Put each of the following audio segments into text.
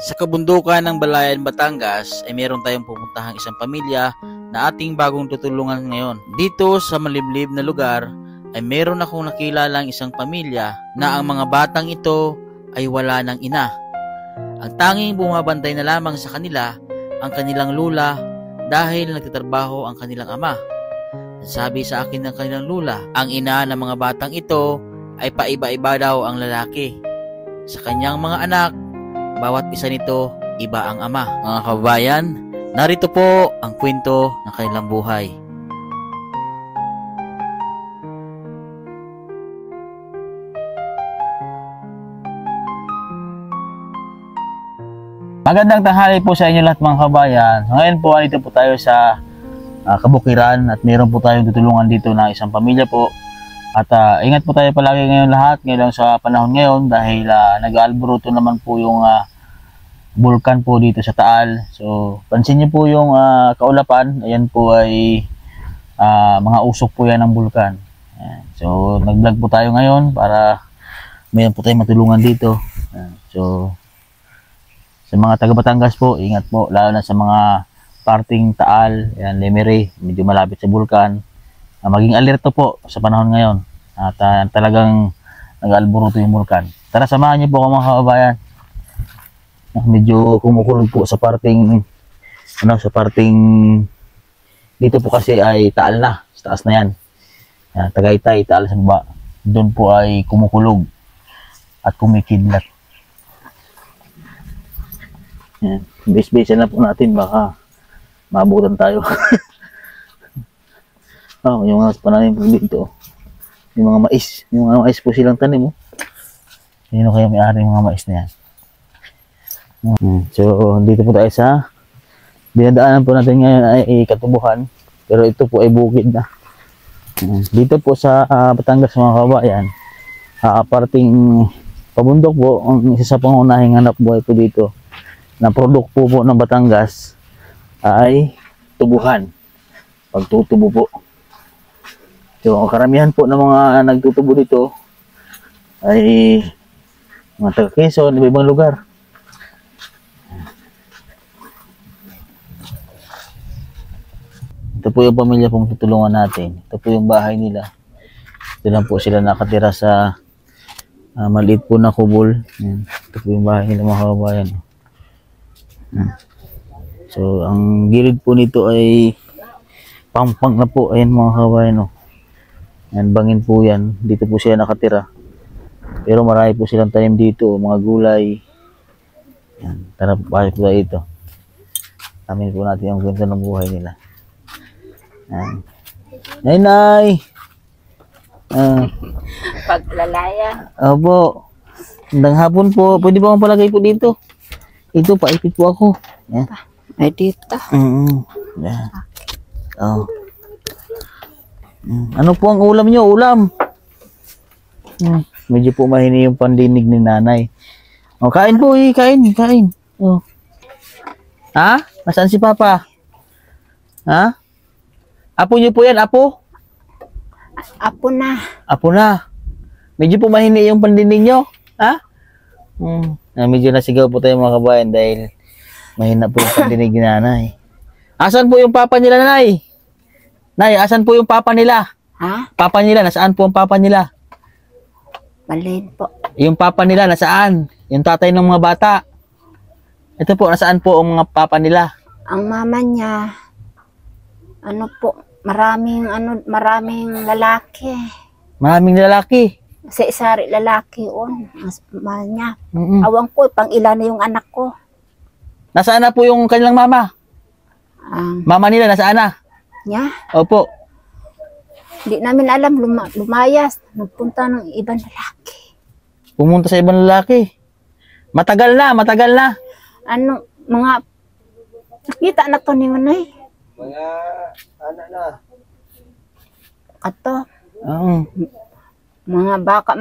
Sa kabundukan ng Balayan, Batangas ay meron tayong pupuntahang isang pamilya na ating bagong tutulungan ngayon. Dito sa maliblib na lugar ay meron akong nakilalang isang pamilya na ang mga batang ito ay wala ng ina. Ang tanging bumabantay na lamang sa kanila ang kanilang lula dahil nagtatrabaho ang kanilang ama. Sabi sa akin ng kanilang lula, ang ina ng mga batang ito ay paiba-iba daw ang lalaki. Sa kanyang mga anak, bawat isa nito, iba ang ama. Mga kababayan, narito po ang kwento ng kanilang buhay. Magandang tanghali po sa inyo lahat mga kabayan. Ngayon po, dito po tayo sa Kabukiran at meron po tayong tutulungan dito na isang pamilya po. At ingat po tayo palagi ngayon lahat, ngayon sa panahon ngayon dahil nag-aalburuto naman po yung bulkan po dito sa Taal. So, pansin niyo po yung kaulapan. Ayan po ay mga usok po yan ng bulkan. Ayan. So, nag-vlog po tayo ngayon para mayroon po tayong matulungan dito. Ayan. So, sa mga taga Batangas po, ingat po. Lalo na sa mga parting Taal, ayan, Lemery, medyo malapit sa bulkan. Maging alerto po sa panahon ngayon. At talagang nag-aalburuto yung bulkan. Tara, samahan niyo po ako mga kababayan. Medyo kumukulog po sa parting dito po kasi ay Taal na, sa taas na yan. Tagaytay, Taal sa baba. Doon po ay kumukulog at kumikidlat. Yan, base-base na po natin, baka maabutan tayo. Yung mga pananim po dito, yung mga mais po silang tanim. Sino kaya may-ari yung mga mais na yan? So, dito po tayo sa dinadaanan po natin ngayon ay Katubuhan, pero ito po ay bukid na. Dito po sa Batangas mga kabayan, parting pabundok po, ang isa sa pangunahing hanap buhay po dito na produkto po ng Batangas ay tubuhan, pagtutubo po. So, karamihan po ng mga nagtutubo dito ay mga taga Quezon, iba-ibang lugar. Ito po yung pamilya pong tutulungan natin. Ito po yung bahay nila. Ito lang po sila nakatira sa maliit po na kubol. Ito po yung bahay nila mga kababayan. So, ang gilid po nito ay pangpang na po. Ayan mga kababayan. Ayan, bangin po yan. Dito po sila nakatira. Pero marami po silang tanim dito. Mga gulay. Ayan, tara po tayo ito. Amin po natin ang kwento ng buhay nila. Ayan. Nay-nay! Paglalaya. Opo. Hanggang hapon po. Pwede ba akong palagay po dito? Ito, paipit po ako. Ayan. Ay, dito. Ayan. Oh. Ano po ang ulam nyo? Ulam. Medyo po mahini yung pandinig ni nanay. Oh, kain po eh. Kain. Oh. Ha? Nasaan si Papa? Ha? Apo nyo po yan, apo? Apo na. Apo na. Medyo po mahini yung pandinig nyo. Ha? Medyo nasigaw po tayo mga kabayan dahil mahina po yung pandinig ni nanay. Asan po yung papa nila, nanay? Nay, asan po yung papa nila? Ha? Papa nila, nasaan po ang papa nila? Malin po. Yung papa nila, nasaan? Yung tatay ng mga bata. Ito po, nasaan po ang mga papa nila? Ang mama niya, maraming lalaki. Maraming lalaki. Sa isari lalaki mas mahal niya. Awang ko, pang ilan na yung anak ko. Nasaan na po yung kanilang mama? Mama nila, nasaan na? Niya? Opo. Hindi namin alam, lumayas. Nagpunta ng ibang lalaki. Pumunta sa ibang lalaki. Matagal na. Nakita na to ni Manay. Mga anak na. Ato. Oo. Mga baka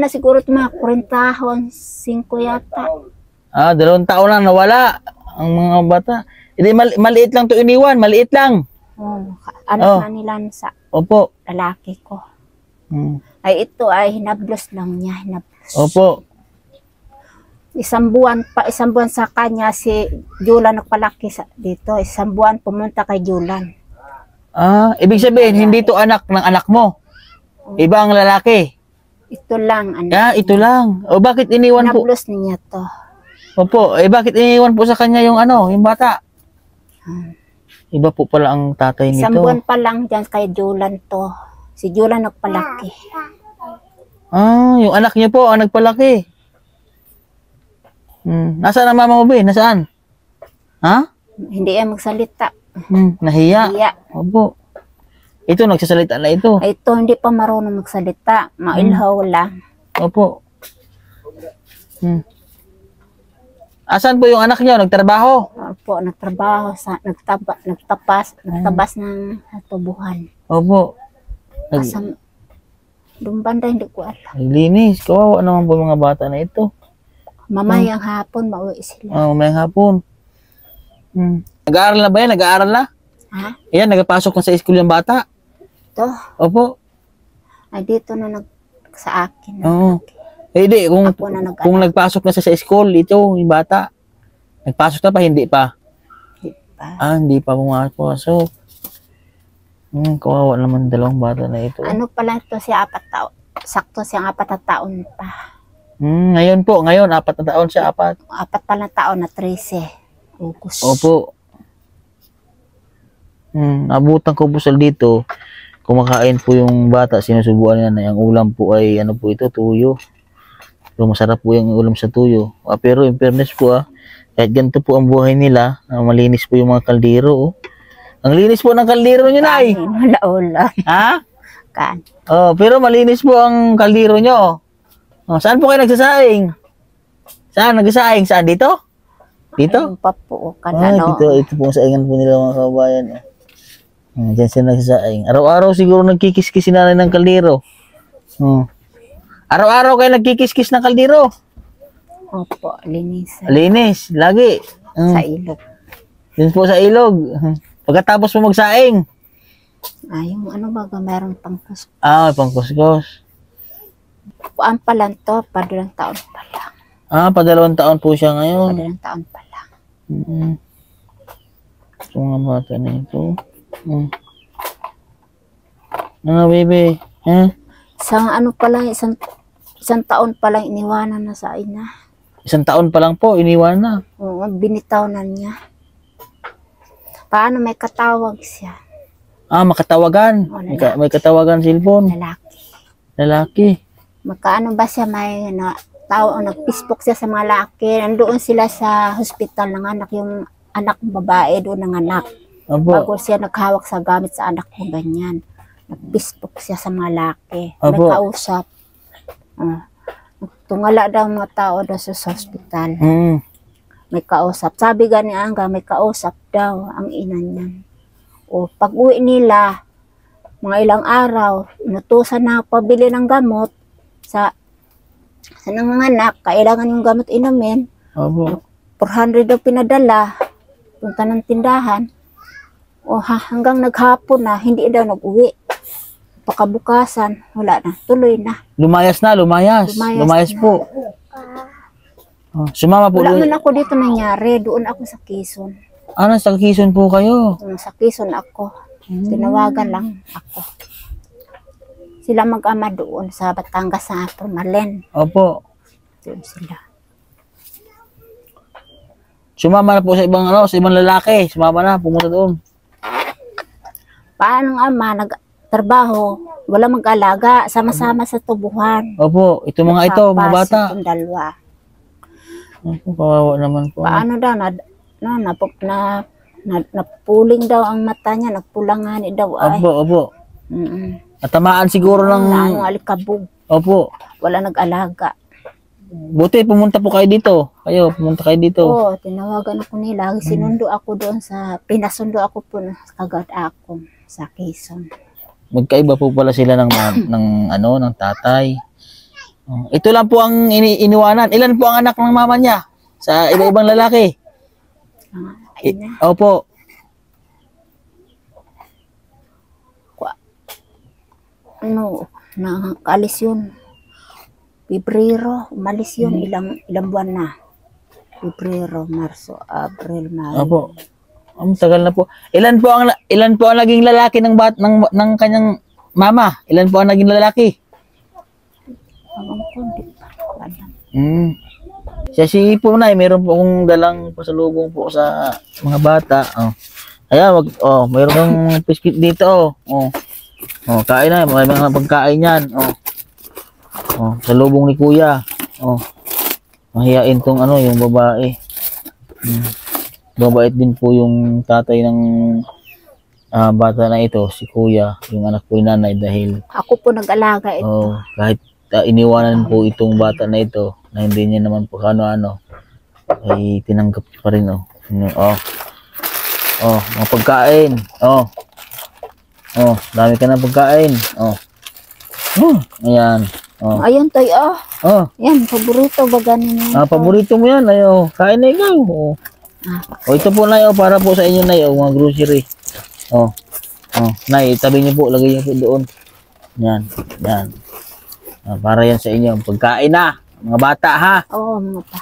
siguro ito mga 40 tahon, 5 yata. 2 taon lang nawala ang mga bata. Hindi, maliit lang to iniwan, maliit lang. Anak na nila sa Opo. lalaki ko. Ay ito ay hinablos lang niya, hinablos. Opo. Isang buwan sa kanya si Julan nagpalaki dito. Isang buwan pumunta kay Julan. Ibig sabihin, hindi to anak ng anak mo. Iba ang lalaki. Ito lang. Ano, Ito lang. O bakit iniwan po? Nablos niya to. Opo, bakit iniwan po sa kanya yung yung bata? Iba po pala ang tatay nito. Isang buwan pa lang dyan kay Julan to. Si Julan nagpalaki. Yung anak niyo po ang nagpalaki. Nasaan ang mama mo, Be? Nasaan? Ha? Hindi magsalita. Nahiya. Iya. Opo. Ito, nagsasalita na ito. Ito, hindi pa marunong magsalita. Mailhaw lang. Opo. Asan po yung anak niyo? Nagtrabaho? Opo, nagtrabaho nagtabas ng tubuhan. Opo. Asam, doon banda, hindi ko alam. Naglinis. Kawawa naman po mga bata na ito. Mamayang hapon, mauwi sila. Mamayang hapon. Nag-aaral na ba yan? Nag-aaral na? Ha? Ayan, nagpasok na sa school yung bata. Ito, Opo. ay dito na sa akin. Oo. Hindi, Ako na nag-aaral. kung nagpasok na sa school, ito, yung bata. Nagpasok na pa, hindi pa. Hindi pa. Hindi pa pumapasok. Kawawa naman dalawang bata na ito. Ano pala ito siya 4 taon? Sakto siyang 4 na taon pa. Ngayon po, 4 na taon siya, 4. 4 pala taon na 13. August. Opo. Abutan ko po dito. Kumakain po yung bata, sinusubuan niya na yung ulam po ay ano po ito, tuyo. So, masarap po yung ulam sa tuyo. Pero in fairness po kahit ganito po ang buhay nila, malinis po yung mga kaldero. Ang linis po ng kaldero nyo, Nay. Wala. Ha? Kan. Pero malinis po ang kaldero nyo. Saan po kayo nagsasaing? Saan nagsasaing? Saan? Dito? Dito? Ayun pa po. Kanano. Ito po ang saingan po nila mga kababayan. Diyan sila nagsasaing. Araw-araw siguro nagkikis-kis si nanay ng kaldero. Araw-araw kayo nagkikis-kis ng kaldero. Opo, linis. Linis, lagi. Sa ilog. Yun po sa ilog. Pagkatapos mo magsaing. Yung ano baga, meron pang kus. Pangkuskus. Puan pa lang to, padalang taon pa lang. Pa 2 taon po siya ngayon. Padalang taon pa lang. Ito nga bata na ito. Ano, baby? Isang ano pa lang, isang taon pa lang iniwanan na sa ina. 1 taon pa lang po, iniwan na. Oo, binitaw na niya. Paano may katawag siya? Makatawagan. May katawagan cellphone. Lalaki. Magkaano ba siya may nag-Facebook siya sa mga lalaki. Nandoon sila sa hospital ng anak, yung anak ng babae doon ng anak. Opo. Bago siya naghawak sa gamit sa anak ko ganyan. Nag-Facebook siya sa mga lalaki. May Opo. kausap. Tungala daw mga tao daw sa hospital. May kausap. Sabi gani Angga, may kausap daw ang ina niya. Pag uwi nila, mga ilang araw, inutusan na pabili ng gamot sa nanganganak, kailangan yung gamot inumin. Opo. 400 daw pinadala, punta ng tindahan. Hanggang naghapon na, hindi daw nag-uwi. Pakabukasan, wala na, tuloy na. Lumayas po. Sumama po. Wala man ako dito nangyari, doon ako sa Quezon. Sa Quezon po kayo? Sa Quezon ako. Tinawagan lang ako. Sila mag-ama doon sa Batangas sa Malen. Opo. Doon sila. Sumama na po sa ibang lalaki. Sumama na, pumunta doon. Paano ama, nagtrabaho, wala mag-alaga, sama-sama sa tubuhan. Opo, ito mga bata. Itong dalawa. Kawawa naman po. Paano daw, napuling daw ang mata niya, nagpulangani daw ay. Opo. Natamaan siguro ng... alikabog. Opo. Wala nag-alaga. Buti, pumunta kayo dito. Oo, tinawagan ako nila. Sinundo ako doon pinasundo ako po kagad ako sa Quezon. Magkaiba po pala sila ng tatay. Ito lang po ang iniwanan. Ilan po ang anak ng mama niya? Sa iba-ibang lalaki? Opo. Nakaalis yun. Pebrero, umalis yun. Ilang buwan na. Pebrero, Marso, Abril, Mayo. Opo. Ang tagal na po. Ilan po ang naging lalaki ng kanyang mama? Ilan po ang naging lalaki? Ewan ko, hindi pa ko alam. Siya si po na, meron po akong dalang pasalubong po sa mga bata. Oh. Ayan, meron kang biscuit dito. Kain na, may mga pagkain yan. Salubong ni kuya. Mahiyain tong yung babae. Babait din po yung tatay ng bata na ito, si kuya, yung anak ko ni nanay dahil Ako po nag-alaga ito. kahit iniwanan po itong bata na ito na hindi niya naman po kano-ano ay tinanggap pa rin mga pagkain. Dami ka ng pagkain. Ayan. Ayun tayo, yan, paborito ba ganin mo? Paborito mo yan. Kain na ikaw. Ito po na para po sa inyo na mga grocery. Nay, tabi niyo po, lagay niyo po doon. Yan. Para yan sa inyo. Pagkain na. Mga bata ha. Oo, mga pa.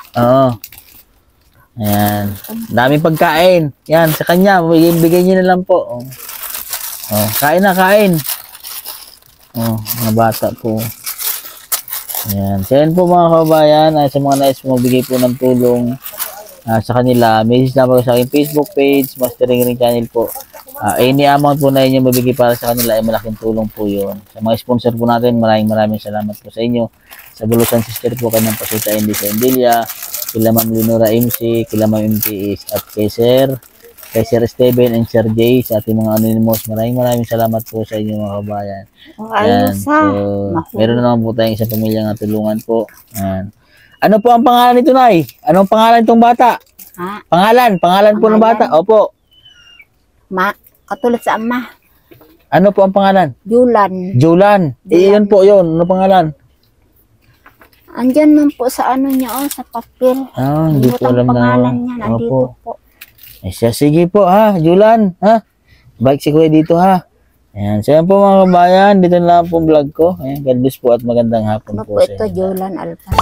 Ayan. Daming pagkain. Yan, sa kanya. Bigay niyo na lang po. Kain na, kain. Mga bata po. Ayan. So yan po mga kababayan. Sa mga nais magbigay po ng tulong sa kanila, message na po sa aking Facebook page, Master Ring Channel po. Any amount po na inyo mabigay para sa kanila ay malaking tulong po yun. Sa mga sponsor po natin, maraming salamat po sa inyo. Sa Bulusan Sister po, kanyang Pasita Indy sa Endilia, kila Ma'am Leonora MC, kila Ma'am MTS, at kay Sir Steven and Sir Jay, sa ating mga anonymous. Maraming salamat po sa inyo mga kabayan. Ayos ha. So, meron na naman po tayong isang pamilya na tulungan po. Ayan. Ano po ang pangalan nito, Nay? Anong pangalan itong bata? Ha? Pangalan po ng bata? Opo. Katulad sa ama. Ano po ang pangalan? Julan. Yun po yun. Ano pangalan? Andyan man po sa niya, sa papel. Hindi po alam na. Pangalan niya, nandito po. Sige po ha, Julan. Ha? Bike si Kuya dito ha. Ayan. So yan po mga kabayan. Dito na lang po vlog ko. Ayan. God bless po at magandang hapon po sa inyo. Ito, Julan Alpan.